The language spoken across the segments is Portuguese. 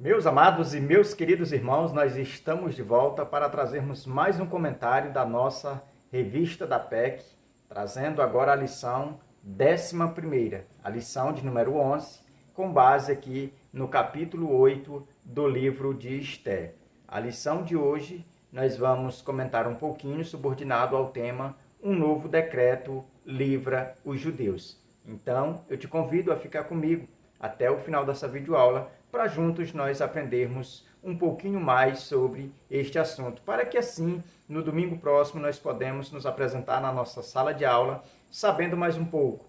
Meus amados e meus queridos irmãos, nós estamos de volta para trazermos mais um comentário da nossa revista da PEC, trazendo agora a lição 11ª, a lição de número 11, com base aqui no capítulo 8 do livro de Esther. A lição de hoje nós vamos comentar um pouquinho subordinado ao tema Um novo decreto livra os judeus. Então, eu te convido a ficar comigo até o final dessa videoaula, para juntos nós aprendermos um pouquinho mais sobre este assunto, para que assim, no domingo próximo, nós podemos nos apresentar na nossa sala de aula, sabendo mais um pouco,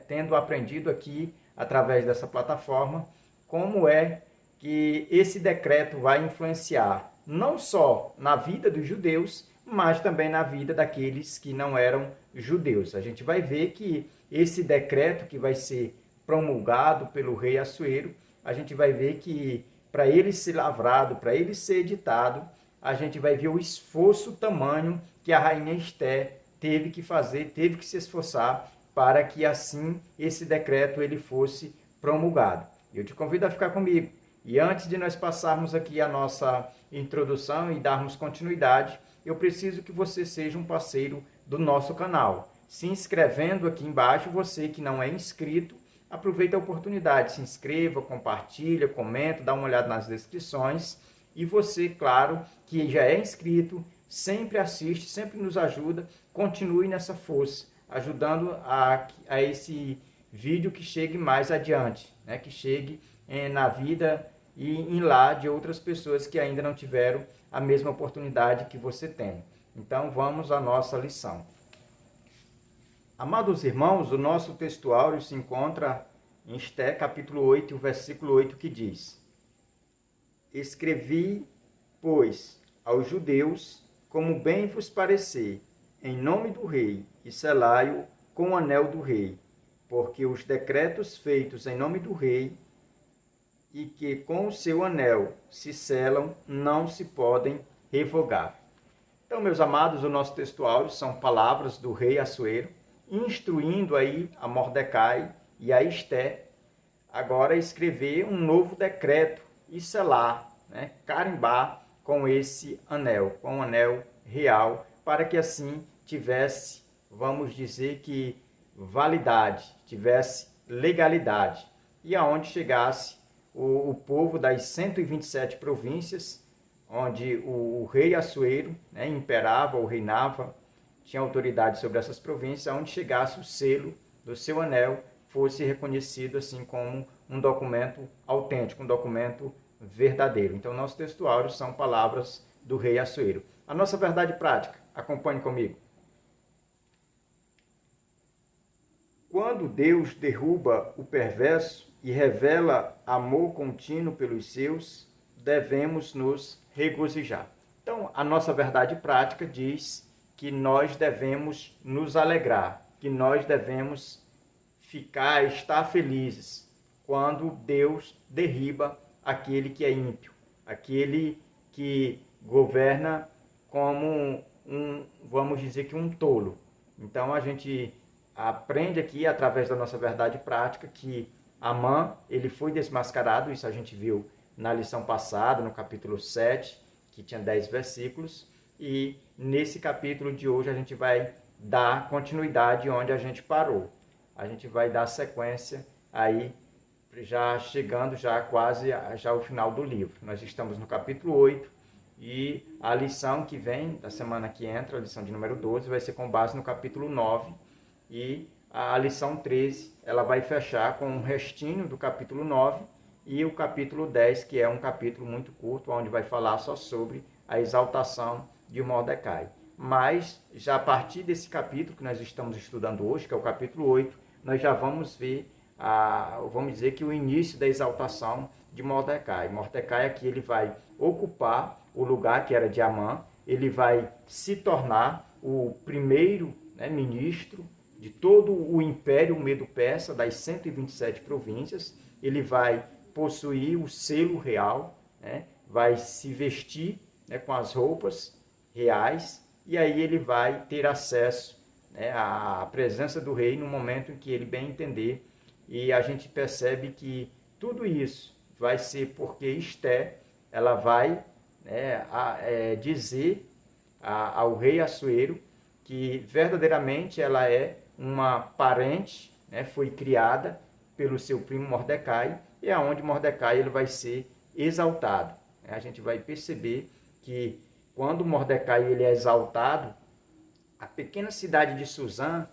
tendo aprendido aqui, através dessa plataforma, como é que esse decreto vai influenciar não só na vida dos judeus, mas também na vida daqueles que não eram judeus. A gente vai ver que esse decreto que vai ser promulgado pelo rei Assuero, a gente vai ver que para ele ser lavrado, para ele ser editado, a gente vai ver o esforço tamanho que a rainha Esther teve que fazer, teve que se esforçar para que assim esse decreto ele fosse promulgado. Eu te convido a ficar comigo. E antes de nós passarmos aqui a nossa introdução e darmos continuidade, eu preciso que você seja um parceiro do nosso canal. Se inscrevendo aqui embaixo, você que não é inscrito, aproveita a oportunidade, se inscreva, compartilha, comenta, dá uma olhada nas descrições. E você, claro, que já é inscrito, sempre assiste, sempre nos ajuda, continue nessa força, ajudando a esse vídeo que chegue mais adiante, que chegue na vida e em lá de outras pessoas que ainda não tiveram a mesma oportunidade que você tem. Então, vamos à nossa lição. Amados irmãos, o nosso textuário se encontra em Esther, capítulo 8, versículo 8, que diz: Escrevi, pois, aos judeus, como bem vos parecer, em nome do rei, e selai-o com o anel do rei, porque os decretos feitos em nome do rei, e que com o seu anel se selam, não se podem revogar. Então, meus amados, o nosso textuário são palavras do rei Assuero, instruindo aí a Mordecai e a Esther, agora escrever um novo decreto e selar, carimbar com esse anel, com o anel real, para que assim tivesse, vamos dizer que validade, tivesse legalidade, e aonde chegasse o povo das 127 províncias, onde o rei Assuero imperava ou reinava, tinha autoridade sobre essas províncias, onde chegasse o selo do seu anel, fosse reconhecido assim como um documento autêntico, um documento verdadeiro. Então, nosso textuário são palavras do rei Assuero. A nossa verdade prática, acompanhe comigo. Quando Deus derruba o perverso e revela amor contínuo pelos seus, devemos nos regozijar. Então, a nossa verdade prática diz que nós devemos nos alegrar, que nós devemos estar felizes quando Deus derriba aquele que é ímpio, aquele que governa como vamos dizer que um tolo. Então, a gente aprende aqui, através da nossa verdade prática, que Amã, ele foi desmascarado, isso a gente viu na lição passada, no capítulo 7, que tinha 10 versículos, e nesse capítulo de hoje a gente vai dar continuidade onde a gente parou. A gente vai dar sequência aí, já chegando quase ao final do livro. Nós estamos no capítulo 8 e a lição que vem, da semana que entra, a lição de número 12, vai ser com base no capítulo 9 e a lição 13, ela vai fechar com um restinho do capítulo 9 e o capítulo 10, que é um capítulo muito curto, onde vai falar só sobre a exaltação de Mordecai. Mas, já a partir desse capítulo que nós estamos estudando hoje, que é o capítulo 8, nós já vamos ver, vamos dizer que o início da exaltação de Mordecai. Mordecai aqui ele vai ocupar o lugar que era de Amã, ele vai se tornar o primeiro ministro de todo o Império Medo-Persa, das 127 províncias. Ele vai possuir o selo real, vai se vestir com as roupas reais, e aí ele vai ter acesso à presença do rei no momento em que ele bem entender. E a gente percebe que tudo isso vai ser porque Esté, ela vai dizer ao rei Assuero que verdadeiramente ela é uma parente, né, foi criada pelo seu primo Mordecai, e é onde Mordecai ele vai ser exaltado. A gente vai perceber que quando Mordecai ele é exaltado, a pequena cidade de Suzã,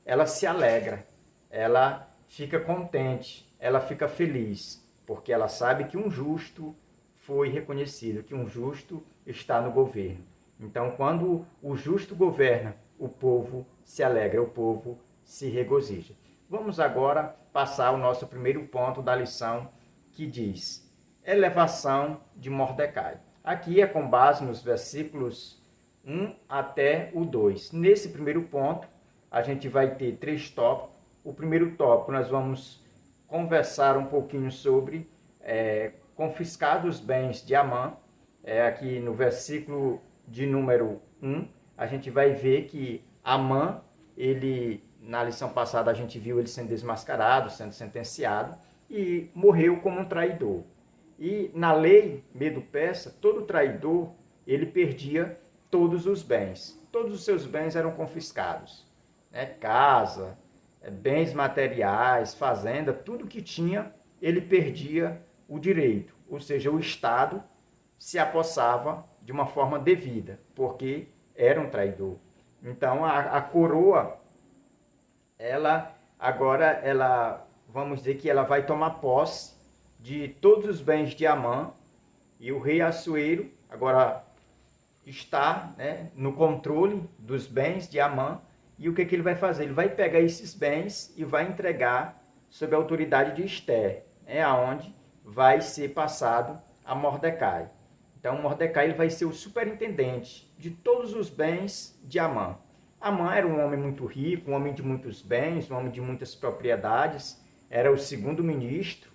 ela se alegra, ela fica contente, ela fica feliz, porque ela sabe que um justo foi reconhecido, que um justo está no governo. Então, quando o justo governa, o povo se alegra, o povo se regozija. Vamos agora passar o nosso primeiro ponto da lição, que diz: elevação de Mordecai. Aqui é com base nos versículos 1 até o 2. Nesse primeiro ponto, a gente vai ter 3 tópicos. O primeiro tópico, nós vamos conversar um pouquinho sobre confiscar os bens de Amã. Aqui no versículo de número 1, a gente vai ver que Amã, ele, na lição passada a gente viu ele sendo desmascarado, sendo sentenciado, e morreu como um traidor. E na lei medo-persa, todo traidor, ele perdia todos os bens. Todos os seus bens eram confiscados. Casa, bens materiais, fazenda, tudo que tinha, ele perdia o direito. Ou seja, o Estado se apossava de uma forma devida, porque era um traidor. Então, a coroa, vamos dizer que ela vai tomar posse de todos os bens de Amã, e o rei Assuero agora está, no controle dos bens de Amã. E o que ele vai fazer? Ele vai pegar esses bens e vai entregar sob a autoridade de Esté, aonde vai ser passado a Mordecai. Então, Mordecai ele vai ser o superintendente de todos os bens de Amã. Amã era um homem muito rico, um homem de muitos bens, um homem de muitas propriedades, era o segundo ministro,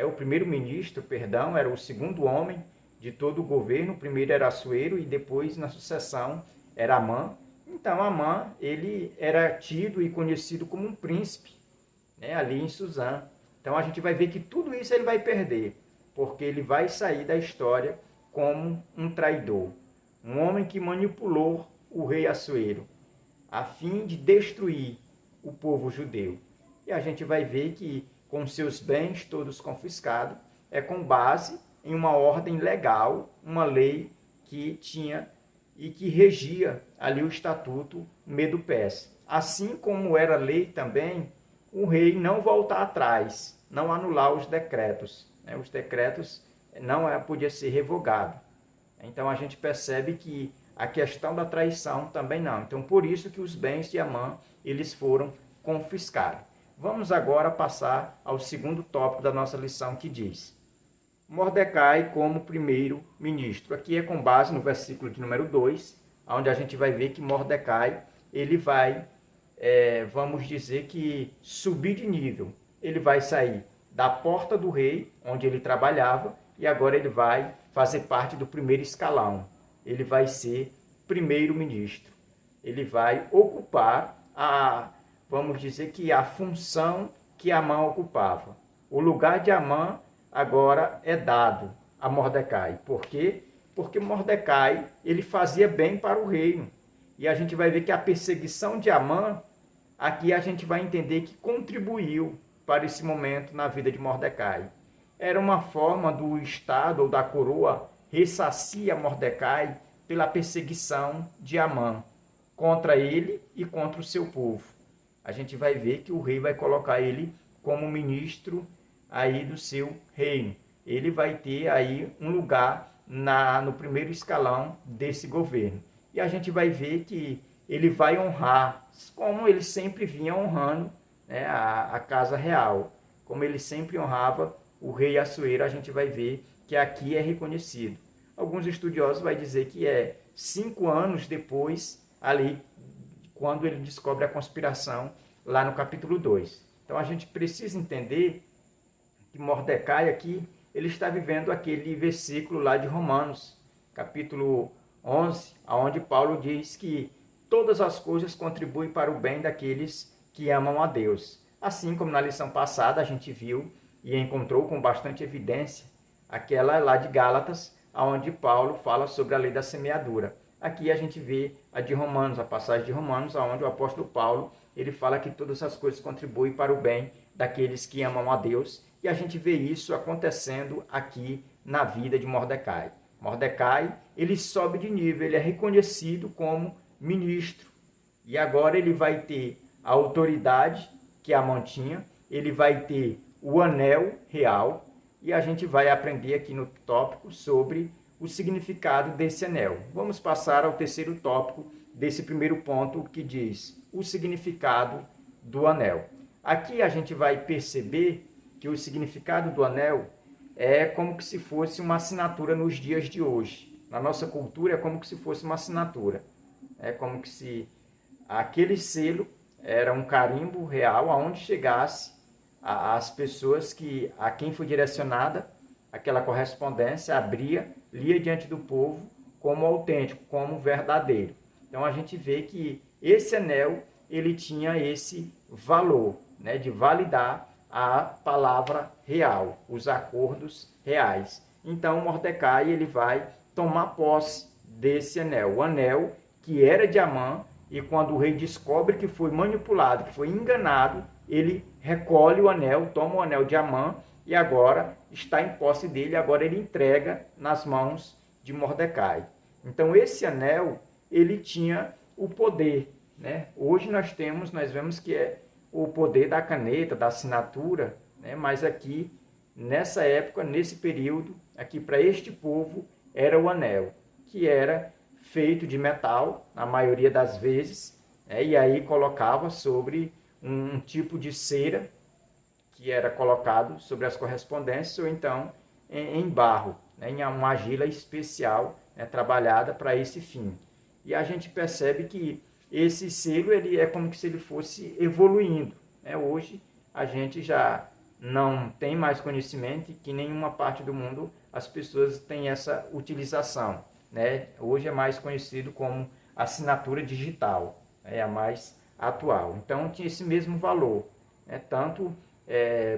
o primeiro ministro, perdão, era o segundo homem de todo o governo. O primeiro era Assuero e depois, na sucessão, era Amã. Então, Amã, ele era tido e conhecido como um príncipe, ali em Suzã. Então, a gente vai ver que tudo isso ele vai perder, porque ele vai sair da história como um traidor, um homem que manipulou o rei Assuero, a fim de destruir o povo judeu. E a gente vai ver que, com seus bens todos confiscados, é com base em uma ordem legal, uma lei que tinha e que regia ali o estatuto medo-persa. Assim como era lei também, o rei não voltar atrás, não anular os decretos. Os decretos não podia ser revogado. Então a gente percebe que a questão da traição também não. Então por isso que os bens de Amã, eles foram confiscados. Vamos agora passar ao segundo tópico da nossa lição, que diz: Mordecai como primeiro-ministro. Aqui é com base no versículo de número 2, onde a gente vai ver que Mordecai, ele vai, vamos dizer que subir de nível. Ele vai sair da porta do rei, onde ele trabalhava, e agora ele vai fazer parte do primeiro escalão. Ele vai ser primeiro-ministro. Ele vai ocupar vamos dizer que a função que Amã ocupava. O lugar de Amã agora é dado a Mordecai. Por quê? Porque Mordecai, ele fazia bem para o reino. E a gente vai ver que a perseguição de Amã, aqui a gente vai entender que contribuiu para esse momento na vida de Mordecai. Era uma forma do Estado ou da coroa ressarcir a Mordecai pela perseguição de Amã contra ele e contra o seu povo. A gente vai ver que o rei vai colocar ele como ministro aí do seu reino. Ele vai ter aí um lugar no primeiro escalão desse governo. E a gente vai ver que ele vai honrar, como ele sempre vinha honrando, a casa real. Como ele sempre honrava o rei Assuero, a gente vai ver que aqui é reconhecido. Alguns estudiosos vão dizer que 5 anos depois, ali, quando ele descobre a conspiração, lá no capítulo 2. Então a gente precisa entender que Mordecai aqui, ele está vivendo aquele versículo lá de Romanos, capítulo 11, onde Paulo diz que todas as coisas contribuem para o bem daqueles que amam a Deus. Assim como na lição passada a gente viu e encontrou com bastante evidência aquela lá de Gálatas, onde Paulo fala sobre a lei da semeadura. Aqui a gente vê a de Romanos, a passagem de Romanos, onde o apóstolo Paulo ele fala que todas as coisas contribuem para o bem daqueles que amam a Deus, e a gente vê isso acontecendo aqui na vida de Mordecai. Mordecai, ele sobe de nível, ele é reconhecido como ministro, e agora ele vai ter a autoridade que Amã tinha, ele vai ter o anel real, e a gente vai aprender aqui no tópico sobre o significado desse anel. Vamos passar ao terceiro tópico desse primeiro ponto, que diz o significado do anel. Aqui a gente vai perceber que o significado do anel é como que se fosse uma assinatura nos dias de hoje. Na nossa cultura é como que se fosse uma assinatura. É como que se aquele selo era um carimbo real aonde chegasse as pessoas a quem foi direcionada aquela correspondência, abria, lia diante do povo como autêntico, como verdadeiro. Então a gente vê que esse anel ele tinha esse valor, né, de validar a palavra real, os acordos reais. Então Mordecai ele vai tomar posse desse anel, o anel que era de Amã, e quando o rei descobre que foi manipulado, que foi enganado, ele recolhe o anel, toma o anel de Amã e agora está em posse dele, agora ele entrega nas mãos de Mordecai. Então esse anel, ele tinha o poder, né? Hoje nós vemos que é o poder da caneta, da assinatura, né? Mas aqui, nessa época, nesse período, aqui para este povo, era o anel, que era feito de metal, na maioria das vezes, né? E aí colocava sobre um tipo de cera, que era colocado sobre as correspondências, ou então em barro, né? Em uma argila especial, né? Trabalhada para esse fim. E a gente percebe que esse selo ele é como se ele fosse evoluindo, né? Hoje a gente já não tem mais conhecimento que em nenhuma parte do mundo as pessoas têm essa utilização, né? Hoje é mais conhecido como assinatura digital, é a mais atual. Então tinha esse mesmo valor, né? Tanto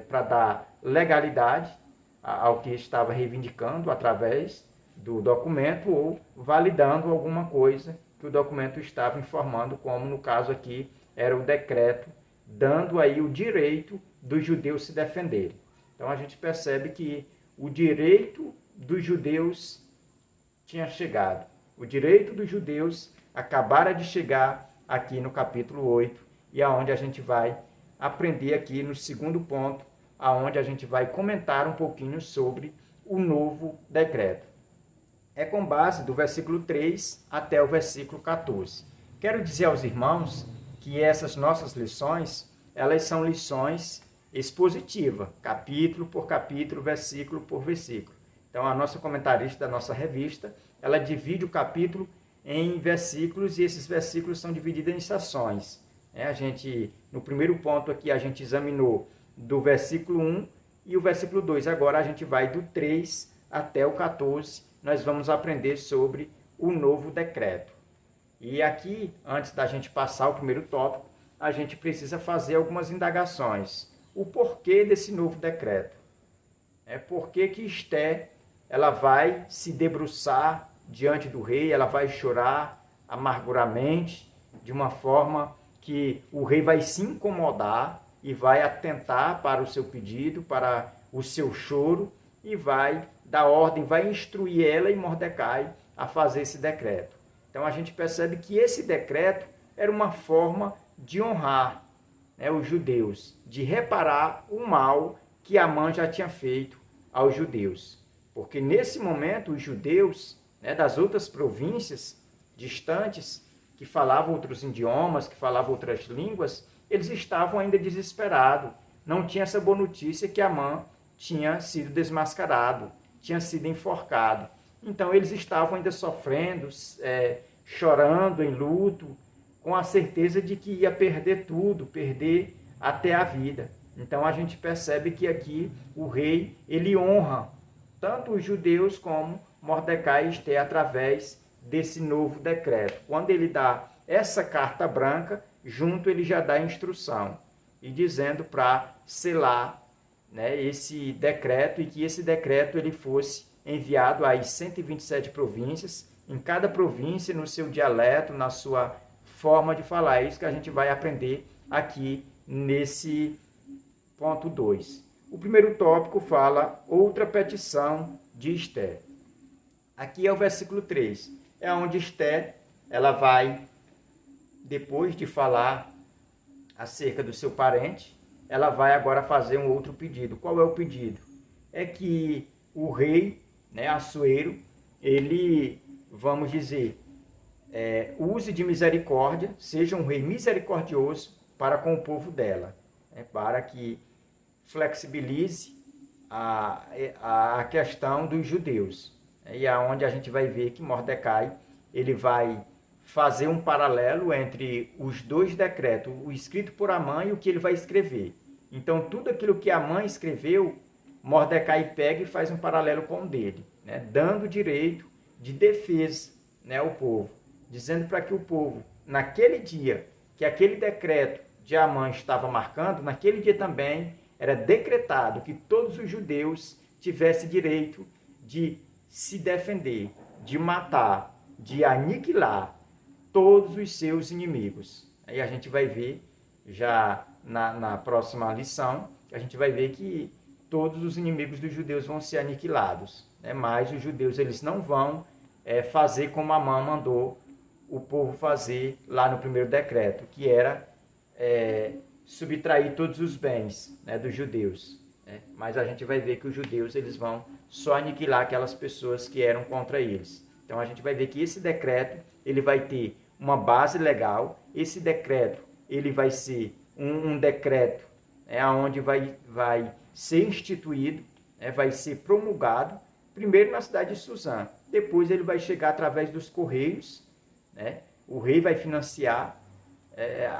para dar legalidade ao que estava reivindicando através do documento ou validando alguma coisa que o documento estava informando, como no caso aqui era o decreto, dando aí o direito dos judeus se defenderem. Então a gente percebe que o direito dos judeus tinha chegado. O direito dos judeus acabara de chegar aqui no capítulo 8, e aonde a gente vai aprender aqui no segundo ponto, aonde a gente vai comentar um pouquinho sobre o novo decreto. É com base do versículo 3 até o versículo 14. Quero dizer aos irmãos que essas nossas lições, elas são lições expositivas, capítulo por capítulo, versículo por versículo. Então, a nossa comentarista da nossa revista, ela divide o capítulo em versículos, e esses versículos são divididos em seções. No primeiro ponto aqui, a gente examinou do versículo 1 e o versículo 2. Agora, a gente vai do 3 até o 14. Nós vamos aprender sobre o novo decreto. E aqui, antes da gente passar o primeiro tópico, a gente precisa fazer algumas indagações. O porquê desse novo decreto? Por que Esté ela vai se debruçar diante do rei, ela vai chorar amarguramente, de uma forma que o rei vai se incomodar e vai atentar para o seu pedido, para o seu choro, e vai dar ordem, vai instruir ela e Mordecai a fazer esse decreto. Então a gente percebe que esse decreto era uma forma de honrar, os judeus, de reparar o mal que Amã já tinha feito aos judeus. Porque nesse momento os judeus, das outras províncias distantes, que falavam outros idiomas, que falavam outras línguas, eles estavam ainda desesperados. Não tinha essa boa notícia que Amã tinha sido desmascarado, tinha sido enforcado. Então eles estavam ainda sofrendo, chorando em luto, com a certeza de que ia perder tudo, perder até a vida. Então a gente percebe que aqui o rei, ele honra tanto os judeus como Mordecai e Esté através desse novo decreto. Quando ele dá essa carta branca, junto ele já dá a instrução, e dizendo para selar né, esse decreto, e que esse decreto ele fosse enviado às 127 províncias, em cada província no seu dialeto, na sua forma de falar. É isso que a gente vai aprender aqui nesse ponto 2. O primeiro tópico fala outra petição de Esther. Aqui é o versículo 3. É onde Esther, ela vai, depois de falar acerca do seu parente, ela vai agora fazer um outro pedido. Qual é o pedido? É que o rei, né, Assuero, ele, vamos dizer, use de misericórdia, seja um rei misericordioso para com o povo dela, né, para que flexibilize a questão dos judeus. E é onde a gente vai ver que Mordecai ele vai fazer um paralelo entre os dois decretos, o escrito por Amã e o que ele vai escrever. Então, tudo aquilo que Amã escreveu, Mordecai pega e faz um paralelo com o dele, né? Dando direito de defesa, né, ao povo, dizendo para que o povo, naquele dia que aquele decreto de Amã estava marcando, naquele dia também era decretado que todos os judeus tivessem direito de se defender, de matar, de aniquilar todos os seus inimigos. Aí a gente vai ver, já na próxima lição, a gente vai ver que todos os inimigos dos judeus vão ser aniquilados, né? Mas os judeus eles não vão fazer como Amã mandou o povo fazer lá no primeiro decreto, que era subtrair todos os bens, né, dos judeus. Né? Mas a gente vai ver que os judeus eles vão só aniquilar aquelas pessoas que eram contra eles. Então a gente vai ver que esse decreto ele vai ter uma base legal. Esse decreto ele vai ser um decreto onde vai ser instituído, vai ser promulgado, primeiro na cidade de Suzã. Depois ele vai chegar através dos correios, né? O rei vai financiar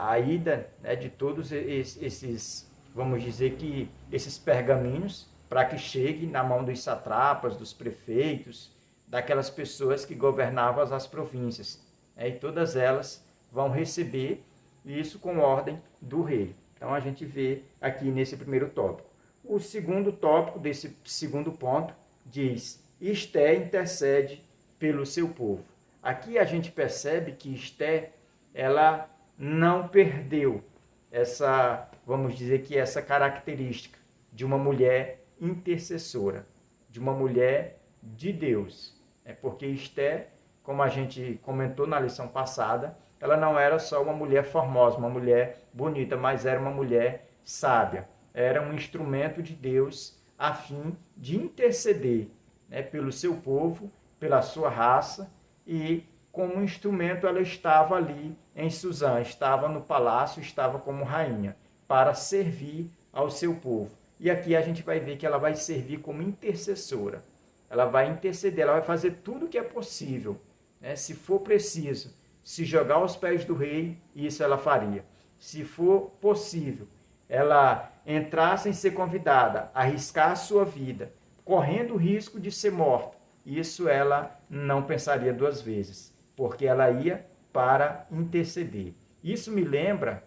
a ida, né, de todos esses, vamos dizer que esses pergaminhos, para que chegue na mão dos satrapas, dos prefeitos, daquelas pessoas que governavam as províncias. E todas elas vão receber isso com ordem do rei. Então a gente vê aqui nesse primeiro tópico. O segundo tópico desse segundo ponto diz: Esther intercede pelo seu povo. Aqui a gente percebe que Esther, ela não perdeu essa, vamos dizer que essa característica de uma mulher intercessora, de uma mulher de Deus. Porque Esther, como a gente comentou na lição passada, ela não era só uma mulher formosa, uma mulher bonita, mas era uma mulher sábia. Era um instrumento de Deus a fim de interceder, né, pelo seu povo, pela sua raça, e como instrumento ela estava ali em Suzã, estava no palácio, estava como rainha, para servir ao seu povo. E aqui a gente vai ver que ela vai servir como intercessora. Ela vai interceder, ela vai fazer tudo o que é possível, né? Se for preciso, se jogar aos pés do rei, isso ela faria. Se for possível, ela entrar sem ser convidada, arriscar a sua vida, correndo o risco de ser morta, isso ela não pensaria duas vezes, porque ela ia para interceder. Isso me lembra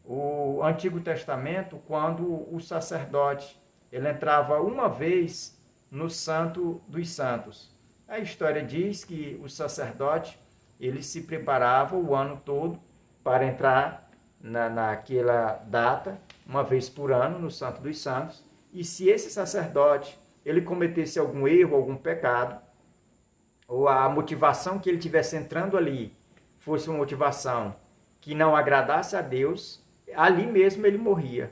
o Antigo Testamento, quando o sacerdote ele entrava uma vez no Santo dos Santos. A história diz que o sacerdote ele se preparava o ano todo para entrar naquela data, uma vez por ano, no Santo dos Santos, e se esse sacerdote ele cometesse algum erro, algum pecado, ou a motivação que ele tivesse entrando ali fosse uma motivação que não agradasse a Deus, ali mesmo ele morria,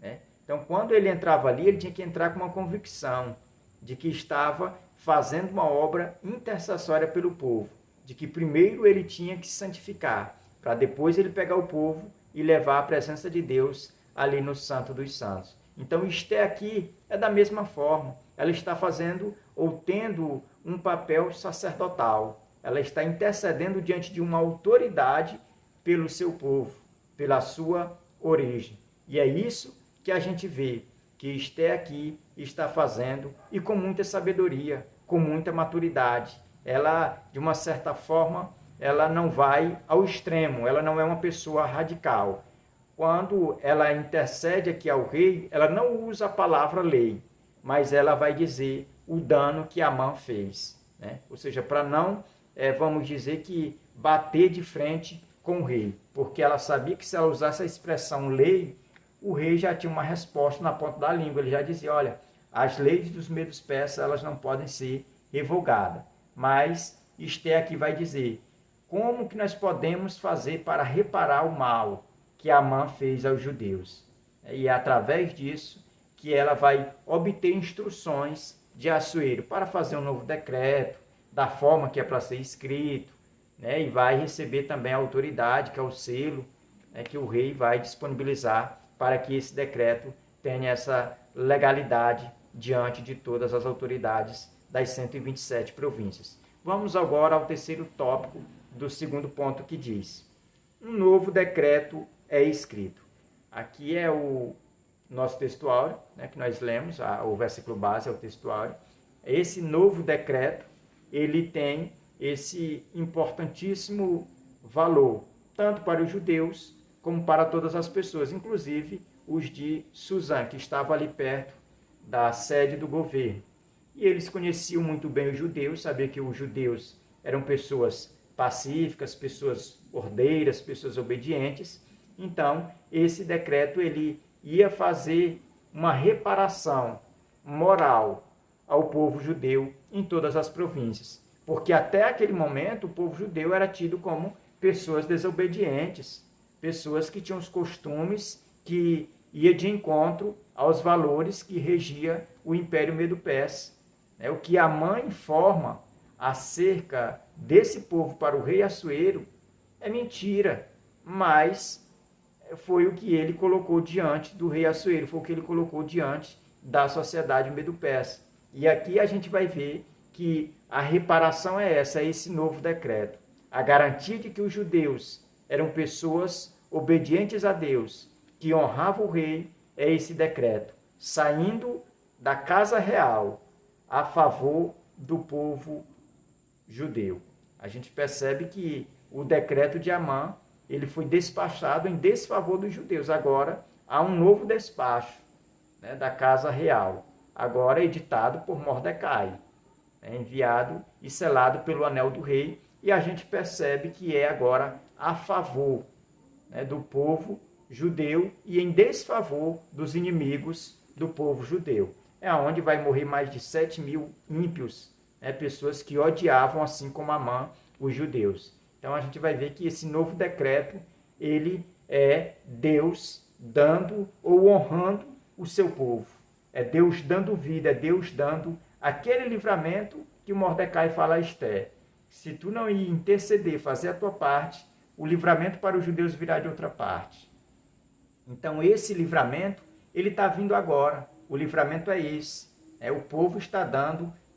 né? Então, quando ele entrava ali, ele tinha que entrar com uma convicção de que estava fazendo uma obra intercessória pelo povo, de que primeiro ele tinha que se santificar, para depois ele pegar o povo e levar a presença de Deus ali no Santo dos Santos. Então, Esther aqui é da mesma forma. Ela está fazendo ou tendo um papel sacerdotal. Ela está intercedendo diante de uma autoridade pelo seu povo, pela sua origem. E é isso que a gente vê que Esther aqui está fazendo, e com muita sabedoria, com muita maturidade. Ela, de uma certa forma, ela não vai ao extremo, ela não é uma pessoa radical. quando ela intercede aqui ao rei, ela não usa a palavra lei, mas ela vai dizer o dano que Amã fez, né? Ou seja, para não, vamos dizer que bater de frente com o rei, porque ela sabia que se ela usasse a expressão lei, o rei já tinha uma resposta na ponta da língua. Ele já dizia, olha, as leis dos medos persas, elas não podem ser revogadas. Mas Esther aqui vai dizer, como que nós podemos fazer para reparar o mal que Amã fez aos judeus? E é através disso que ela vai obter instruções de Assuero para fazer um novo decreto, da forma que é para ser escrito, né? E vai receber também a autoridade, que é o selo, né, que o rei vai disponibilizar para que esse decreto tenha essa legalidade diante de todas as autoridades das 127 províncias. Vamos agora ao terceiro tópico do segundo ponto, que diz: um novo decreto é escrito. Aqui é o nosso textuário, né, que nós lemos, o versículo base é o textuário. Esse novo decreto, ele tem esse importantíssimo valor, tanto para os judeus como para todas as pessoas, inclusive os de Suzã, que estava ali perto da sede do governo. E eles conheciam muito bem os judeus, sabiam que os judeus eram pessoas pacíficas, pessoas ordeiras, pessoas obedientes. Então, esse decreto ele ia fazer uma reparação moral ao povo judeu em todas as províncias. Porque até aquele momento o povo judeu era tido como pessoas desobedientes, pessoas que tinham os costumes que ia de encontro aos valores que regia o Império Medo-Persa. O que Amã informa acerca desse povo para o rei Assuero é mentira, mas foi o que ele colocou diante do rei Assuero, foi o que ele colocou diante da sociedade Medo-Persa. E aqui a gente vai ver que a reparação é essa, é esse novo decreto. A garantia de que os judeus eram pessoas obedientes a Deus, que honravam o rei, é esse decreto, saindo da casa real a favor do povo judeu. A gente percebe que o decreto de Amã, ele foi despachado em desfavor dos judeus. Agora há um novo despacho, né, da casa real, agora editado por Mordecai, enviado e selado pelo anel do rei, e a gente percebe que é agora a favor, né, do povo judeu e em desfavor dos inimigos do povo judeu. É onde vai morrer mais de 7.000 ímpios, né, pessoas que odiavam, assim como Amã, os judeus. Então a gente vai ver que esse novo decreto, ele é Deus dando ou honrando o seu povo. É Deus dando vida, é Deus dando aquele livramento que o Mordecai fala a Esther. Se tu não ir interceder, fazer a tua parte, o livramento para os judeus virá de outra parte. Então esse livramento, ele está vindo agora. O livramento é esse. O povo está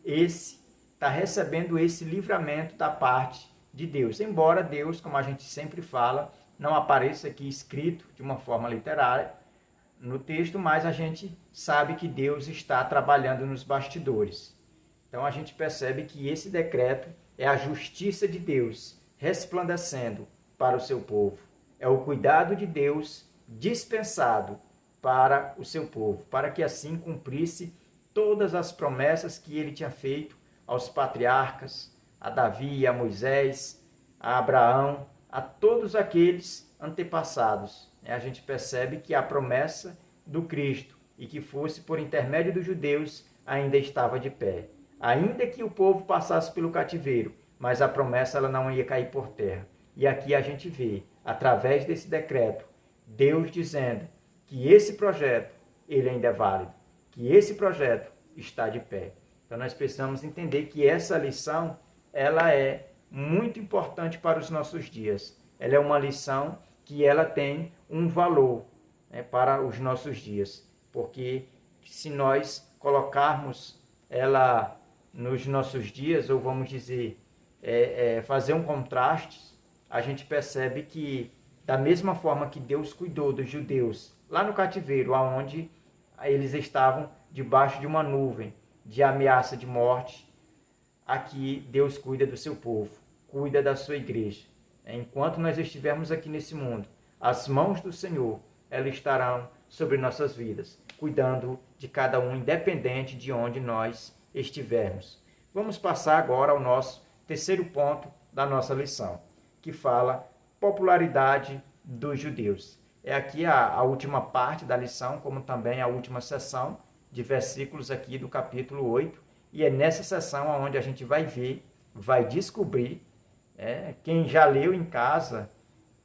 está recebendo esse livramento da parte de Deus. Embora Deus, como a gente sempre fala, não apareça aqui escrito de uma forma literária no texto, mas a gente sabe que Deus está trabalhando nos bastidores. Então a gente percebe que esse decreto é a justiça de Deus resplandecendo para o seu povo. É o cuidado de Deus dispensado para o seu povo, para que assim cumprisse todas as promessas que ele tinha feito aos patriarcas, a Davi, a Moisés, a Abraão, a todos aqueles antepassados. A gente percebe que a promessa do Cristo, e que fosse por intermédio dos judeus, ainda estava de pé. Ainda que o povo passasse pelo cativeiro, mas a promessa ela não ia cair por terra. E aqui a gente vê, através desse decreto, Deus dizendo que esse projeto ele ainda é válido, que esse projeto está de pé. Então nós precisamos entender que essa lição ela é muito importante para os nossos dias. Ela é uma lição que ela tem um valor, né, para os nossos dias, porque se nós colocarmos ela nos nossos dias, ou vamos dizer, fazer um contraste, a gente percebe que da mesma forma que Deus cuidou dos judeus lá no cativeiro, onde eles estavam debaixo de uma nuvem de ameaça de morte, aqui Deus cuida do seu povo, cuida da sua igreja. Enquanto nós estivermos aqui nesse mundo, as mãos do Senhor, elas estarão sobre nossas vidas, cuidando de cada um, independente de onde nós estivermos. Vamos passar agora ao nosso terceiro ponto da nossa lição, que fala popularidade dos judeus. É aqui a última parte da lição, como também a última sessão de versículos aqui do capítulo 8, e é nessa sessão onde a gente vai ver, vai descobrir, quem já leu em casa,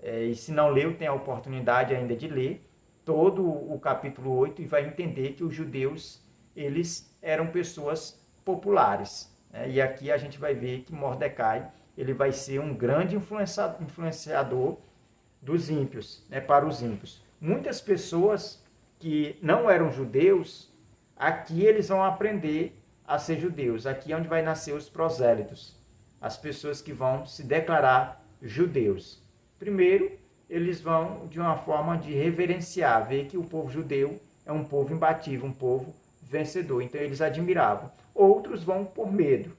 e se não leu, tem a oportunidade ainda de ler todo o capítulo 8 e vai entender que os judeus, eles eram pessoas populares. E aqui a gente vai ver que Mordecai, ele vai ser um grande influenciador dos ímpios, para os ímpios. Muitas pessoas que não eram judeus, aqui eles vão aprender a ser judeus. Aqui é onde vai nascer os prosélitos, as pessoas que vão se declarar judeus. Primeiro, eles vão de uma forma de reverenciar, ver que o povo judeu é um povo imbatível, um povo vencedor. Então eles admiravam. Outros vão por medo,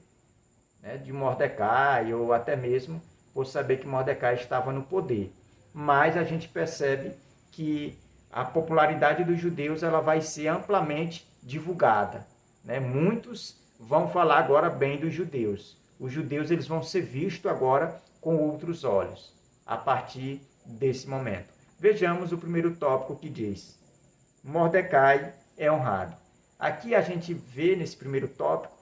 de Mordecai, ou até mesmo por saber que Mordecai estava no poder. Mas a gente percebe que a popularidade dos judeus ela vai ser amplamente divulgada. Muitos vão falar agora bem dos judeus. Os judeus eles vão ser vistos agora com outros olhos, a partir desse momento. Vejamos o primeiro tópico que diz: Mordecai é honrado. Aqui a gente vê nesse primeiro tópico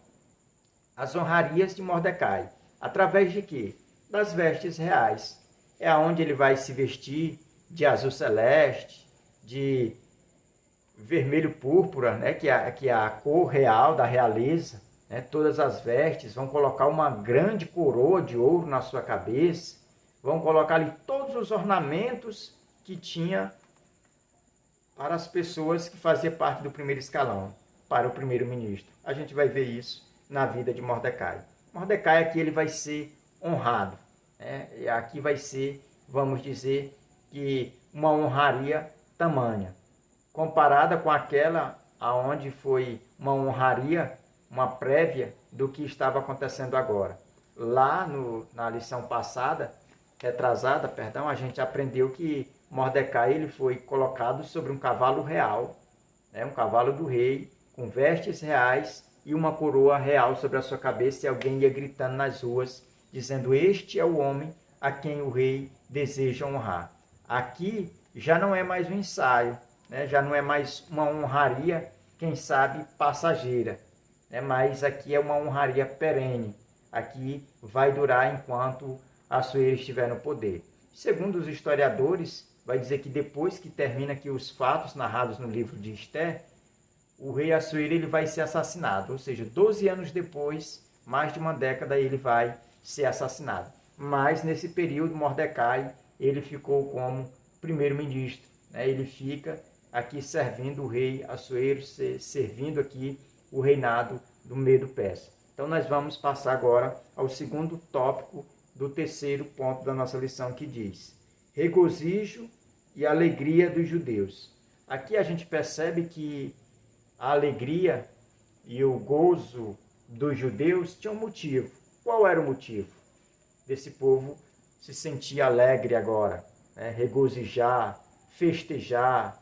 as honrarias de Mordecai. Através de quê? Das vestes reais. É onde ele vai se vestir de azul celeste, de vermelho púrpura, que é a cor real da realeza. Todas as vestes, vão colocar uma grande coroa de ouro na sua cabeça, vão colocar ali todos os ornamentos que tinha para as pessoas que faziam parte do primeiro escalão, para o primeiro-ministro. A gente vai ver isso na vida de Mordecai. Mordecai aqui ele vai ser honrado. E aqui vai ser, vamos dizer, que uma honraria tamanha, comparada com aquela aonde foi uma honraria, uma prévia do que estava acontecendo agora. Lá na lição passada, retrasada, a gente aprendeu que Mordecai ele foi colocado sobre um cavalo real, um cavalo do rei, com vestes reais e uma coroa real sobre a sua cabeça, e alguém ia gritando nas ruas, dizendo: este é o homem a quem o rei deseja honrar. Aqui já não é mais um ensaio, já não é mais uma honraria, quem sabe, passageira, mas aqui é uma honraria perene. Aqui vai durar enquanto Assuero estiver no poder. Segundo os historiadores, vai dizer que depois que termina aqui os fatos narrados no livro de Esther, o rei Assuero ele vai ser assassinado, ou seja, 12 anos depois, mais de uma década, ele vai ser assassinado. Mas nesse período, Mordecai ele ficou como primeiro-ministro. Ele fica aqui servindo o rei Assuero, servindo aqui o reinado do Medo-Persa. Então nós vamos passar agora ao segundo tópico do terceiro ponto da nossa lição, que diz: regozijo e alegria dos judeus. Aqui a gente percebe que a alegria e o gozo dos judeus tinham um motivo. Qual era o motivo desse povo se sentir alegre agora? Regozijar, festejar,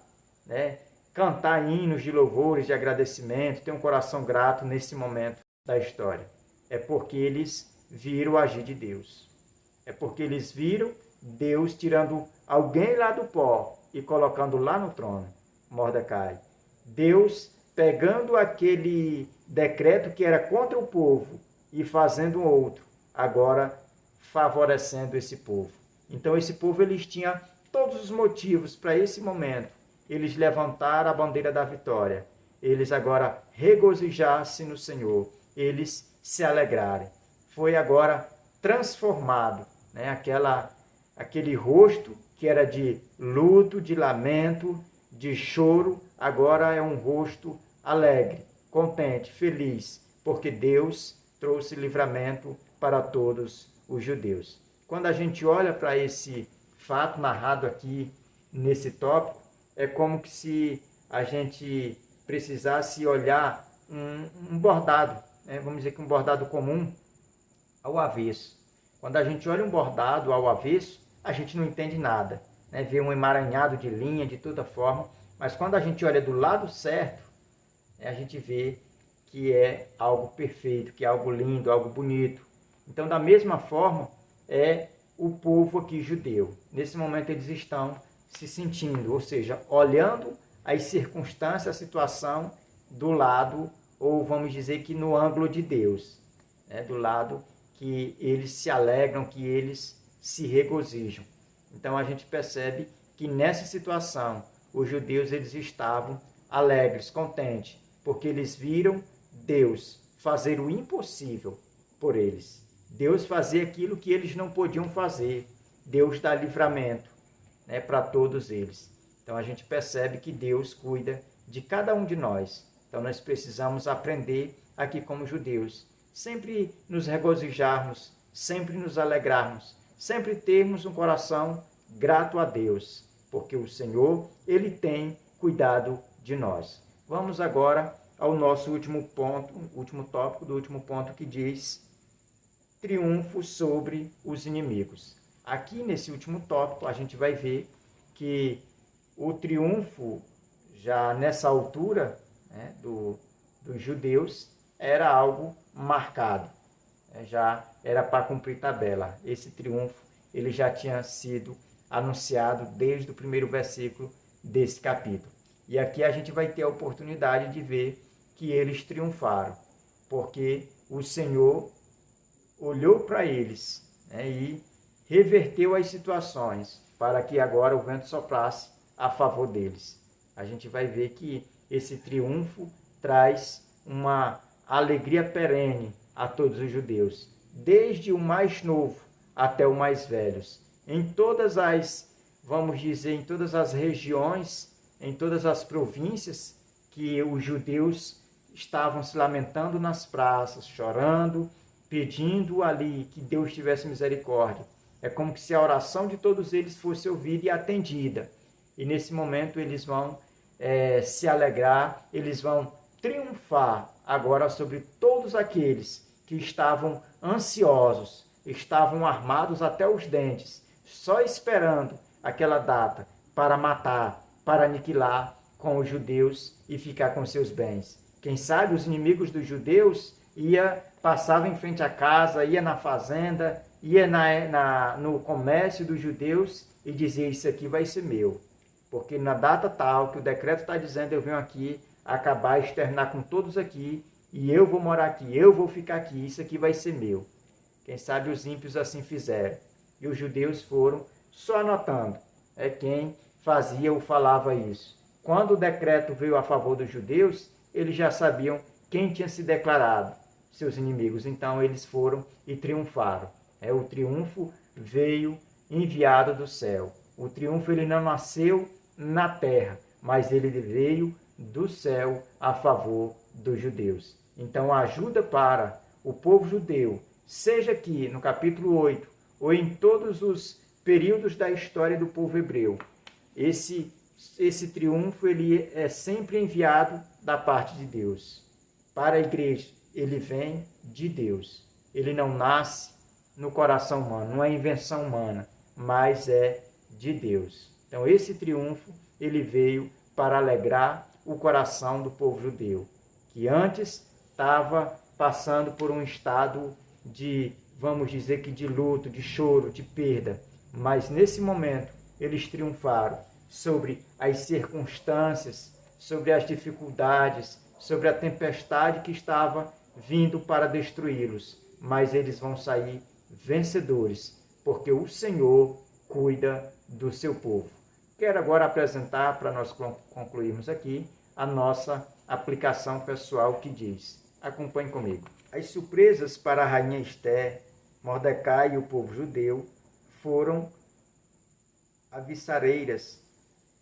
cantar hinos de louvores, de agradecimento, ter um coração grato nesse momento da história. É porque eles viram o agir de Deus. É porque eles viram Deus tirando alguém lá do pó e colocando lá no trono, Mordecai. Deus pegando aquele decreto que era contra o povo e fazendo outro, agora favorecendo esse povo. Então esse povo eles tinham todos os motivos para esse momento eles levantaram a bandeira da vitória. Eles agora regozijar-se no Senhor. Eles se alegrarem. Foi agora transformado, aquele rosto que era de luto, de lamento, de choro, agora é um rosto alegre, contente, feliz, porque Deus trouxe livramento para todos os judeus. Quando a gente olha para esse fato narrado aqui nesse tópico, é como que se a gente precisasse olhar um bordado, vamos dizer que um bordado comum ao avesso. Quando a gente olha um bordado ao avesso, a gente não entende nada. né, vê um emaranhado de linha de toda forma, mas quando a gente olha do lado certo, a gente vê que é algo perfeito, que é algo lindo, algo bonito. Então, da mesma forma, é o povo aqui judeu. Nesse momento eles estão se sentindo, ou seja, olhando as circunstâncias, a situação do lado, ou vamos dizer que no ângulo de Deus, né? Do lado que eles se alegram, que eles se regozijam. Então a gente percebe que nessa situação os judeus eles estavam alegres, contentes, porque eles viram Deus fazer o impossível por eles. Deus fazer aquilo que eles não podiam fazer. Deus dá livramento, né, para todos eles. Então a gente percebe que Deus cuida de cada um de nós. Então nós precisamos aprender aqui como judeus, sempre nos regozijarmos, sempre nos alegrarmos, sempre termos um coração grato a Deus, porque o Senhor, Ele tem cuidado de nós. Vamos agora ao nosso último ponto, último tópico do último ponto, que diz triunfo sobre os inimigos. Aqui nesse último tópico a gente vai ver que o triunfo já nessa altura, né, dos judeus era algo marcado, já era para cumprir tabela. Esse triunfo ele já tinha sido anunciado desde o primeiro versículo desse capítulo. E aqui a gente vai ter a oportunidade de ver que eles triunfaram, porque o Senhor olhou para eles, né, e reverteu as situações para que agora o vento soprasse a favor deles. A gente vai ver que esse triunfo traz uma alegria perene a todos os judeus, desde o mais novo até o mais velho. Em todas as, vamos dizer, em todas as regiões, em todas as províncias que os judeus estavam se lamentando nas praças, chorando, pedindo ali que Deus tivesse misericórdia. É como se a oração de todos eles fosse ouvida e atendida. E nesse momento eles vão se alegrar, eles vão triunfar agora sobre todos aqueles que estavam ansiosos, estavam armados até os dentes, só esperando aquela data para matar, para aniquilar com os judeus e ficar com seus bens. Quem sabe os inimigos dos judeus passavam em frente à casa, ia na fazenda, ia no comércio dos judeus e dizia: isso aqui vai ser meu. Porque na data tal que o decreto está dizendo, eu venho aqui acabar, exterminar com todos aqui, e eu vou morar aqui, eu vou ficar aqui, isso aqui vai ser meu. Quem sabe os ímpios assim fizeram. E os judeus foram só anotando. É quem fazia ou falava isso. Quando o decreto veio a favor dos judeus, eles já sabiam quem tinha se declarado seus inimigos. Então eles foram e triunfaram. O triunfo veio enviado do céu. O triunfo ele não nasceu na terra, mas ele veio do céu a favor dos judeus. Então a ajuda para o povo judeu, seja aqui no capítulo 8, ou em todos os períodos da história do povo hebreu, esse triunfo ele é sempre enviado da parte de Deus. Para a igreja, ele vem de Deus. Ele não nasce no coração humano, não é invenção humana, mas é de Deus. Então esse triunfo, ele veio para alegrar o coração do povo judeu, que antes estava passando por um estado de, vamos dizer que de luto, de choro, de perda. Mas nesse momento, eles triunfaram sobre as circunstâncias, sobre as dificuldades, sobre a tempestade que estava vindo para destruí-los. Mas eles vão sair vencedores, porque o Senhor cuida do seu povo. Quero agora apresentar, para nós concluirmos aqui, a nossa aplicação pessoal que diz: acompanhe comigo. As surpresas para a rainha Esther, Mordecai e o povo judeu foram avissareiras.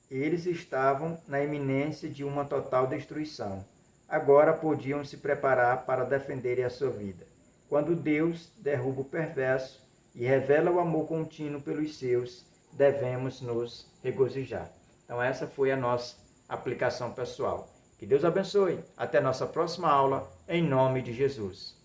Eles estavam na iminência de uma total destruição. Agora podiam se preparar para defenderem a sua vida. Quando Deus derruba o perverso e revela o amor contínuo pelos seus, devemos nos regozijar. Então essa foi a nossa aplicação pessoal. Que Deus abençoe. Até a nossa próxima aula, em nome de Jesus.